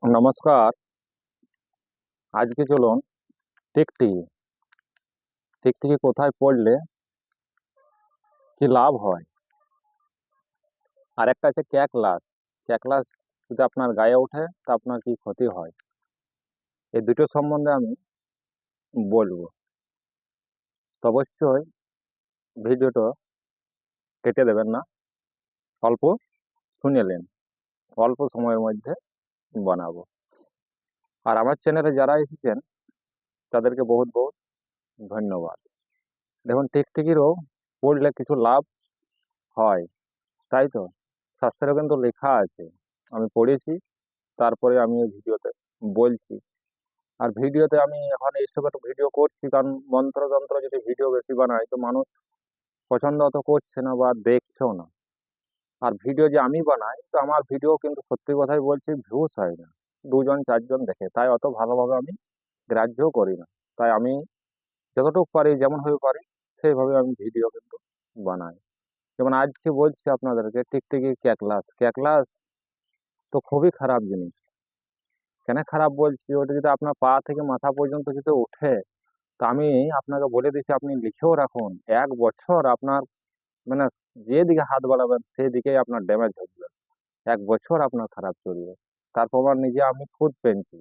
নমস্কার। আজকে চলুন টিকটিকি। টিকটিকি কোথায় পড়লে কি লাভ হয়, আর একটা আছে ক্যাকলাস। ক্যাকলাস যদি আপনার গায়ে ওঠে তা আপনার কি ক্ষতি হয়, এই দুটো সম্বন্ধে আমি বলবো। তো অবশ্যই ভিডিওটা কেটে দেবেন না, অল্প শুনে নেন, অল্প সময়ের মধ্যে বানাবো। আর আমার চ্যানেলে যারা এসেছেন তাদেরকে বহুত বহুত ধন্যবাদ। দেখুন, টিকটিকিরও পড়লে কিছু লাভ হয়, তাই তো শাস্ত্রে কিন্তু লেখা আছে, আমি পড়েছি, তারপরে আমি এই ভিডিওতে বলছি। আর ভিডিওতে আমি এখন এইসব একটু ভিডিও করছি, কারণ মন্ত্রযন্ত্র যদি ভিডিও বেশি বানাই তো মানুষ পছন্দ অত করছে না বা দেখছেও না। আর ভিডিও যে আমি বানাই তো আমার ভিডিও কিন্তু সত্যি কথাই বলছি ভিউস হয় না, দুজন চারজন দেখে, তাই অত ভালোভাবে আমি গ্রাহ্যও করি না। তাই আমি যতটুকু পারি, যেমন হয়ে পারি সেইভাবে আমি ভিডিও কিন্তু বানাই। যেমন আজকে বলছি আপনাদেরকে টিকটিকি ক্যাকলাস। ক্যাকলাস তো খুবই খারাপ জিনিস। কেন খারাপ বলছি, ওটা যদি আপনার পা থেকে মাথা পর্যন্ত যদি ওঠে, তা আমি আপনাকে বলে দিচ্ছি, আপনি লিখেও রাখুন, 1 বছর আপনার মানে যেদিকে হাত বাড়াবেন সেদিকেই আপনার ড্যামেজ হচ্ছে। 1 বছর আপনার খারাপ চলবে। তার প্রমাণ নিজে আমি খুদ পেয়েছি।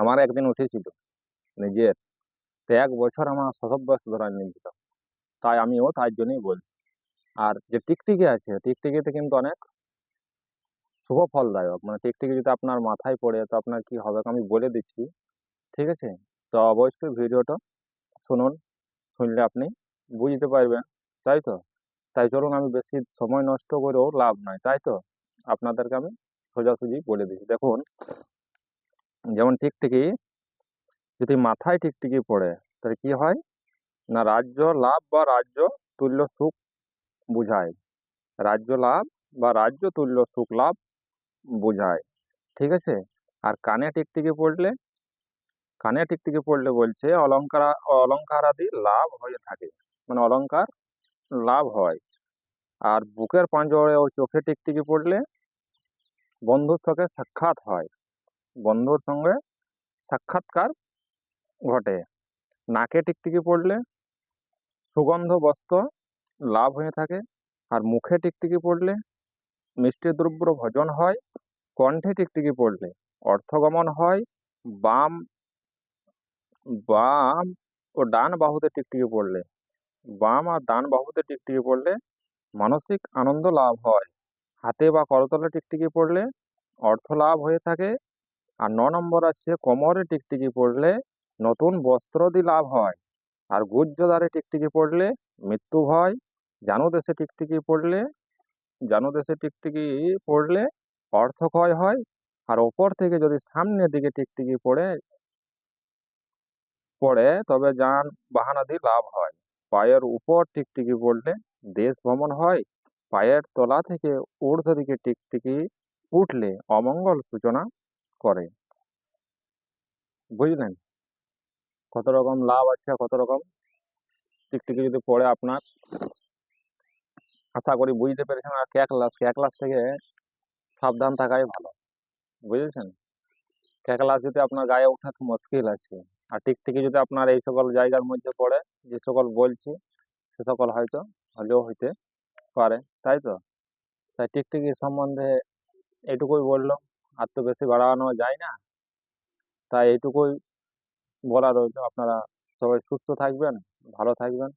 আমার একদিন উঠেছিল নিজের, তো 1 বছর আমার শতব্যস্ত ধরা নিয়েছিল। তাই আমিও তার জন্যই বলছি। আর যে টিকটিকি আছে, টিকটিকিতে কিন্তু অনেক শুভ ফলদায়ক, মানে টিকটিকি যদি আপনার মাথায় পড়ে তো আপনার কি হবে আমি বলে দিচ্ছি, ঠিক আছে? তো অবশ্যই ভিডিওটা শুনুন, শুনলে আপনি বুঝতে পারবেন, তাই তো? তাই চলুন, আমি বেশি সময় নষ্ট করেও লাভ নাই, তাই তো আপনাদেরকে আমি সোজাসুজি বলে দিই। দেখুন, যেমন টিকটিকি যদি মাথায় টিকটিকি পড়ে তাহলে কি হয় না, রাজ্য লাভ বা রাজ্য তুল্য সুখ বুঝায়। রাজ্য লাভ বা রাজ্য তুল্য সুখ লাভ বুঝায়, ঠিক আছে? আর কানে টিকটিকি পড়লে বলছে অলংকারাদি লাভ হয়ে থাকে, মানে অলংকার লাভ হয়। আর বুকের পাঁজরে ও চোখে টিকটিকি পড়লে বন্ধুর সঙ্গে সাক্ষাৎ হয়, বন্ধুর সঙ্গে সাক্ষাৎকার ঘটে। নাকে টিকটিকি পড়লে সুগন্ধ বস্ত্র লাভ হয়ে থাকে। আর মুখে টিকটিকি পড়লে মিষ্টি দ্রব্য ভোজন হয়। কণ্ঠে টিকটিকি পড়লে অর্থগমন হয়। বাম বাম ও ডান বাহুতে টিকটিকি পড়লে বাম আর ডান বাহুতে টিকটিকি পড়লে মানসিক আনন্দ লাভ হয়। হাতে বা করতলে টিকটিকি পড়লে অর্থ লাভ হয়ে থাকে। আর 9 নম্বর আছে কোমরে টিকটিকি পড়লে নতুন বস্ত্রাদি লাভ হয়। আর গুহ্যদ্বারে টিকটিকি পড়লে মৃত্যু ভয়। জানুদেশে টিকটিকি পড়লে জানুদেশে টিকটিকি পড়লে অর্থ ক্ষয় হয়। আর ওপর থেকে যদি সামনের দিকে টিকটিকি পড়ে পড়ে তবে যান বাহনাদি লাভ হয়। পায়ের উপর টিকটিকি পড়লে দেশ ভ্রমণ হয়। পায়ের তলা থেকে ঊর্ধ্ব দিকে টিকটিকি উঠলে অমঙ্গল সূচনা করে। বুঝলেন কত রকম লাভ আছে, কত রকম টিকটিকি যদি পড়ে আপনার, আশা করি বুঝতে পেরেছেন। আর ক্যাকলাস থেকে সাবধান থাকাই ভালো, বুঝেছেন? ক্যাকলাস যদি আপনার গায়ে ওঠা তো মুশকিল আছে। আর টিকটিকি যদি আপনার এই সকল জায়গার মধ্যে পড়ে, যে সকল বলছি সে সকল হয়তো হলেও হইতে পারে, তাই তো? তাই টিকটিকি সম্বন্ধে এইটুকুই বললাম, আর তো বেশি বাড়ানো যায় না। তাই এইটুকুই বলা রইলো। আপনারা সবাই সুস্থ থাকবেন, ভালো থাকবেন।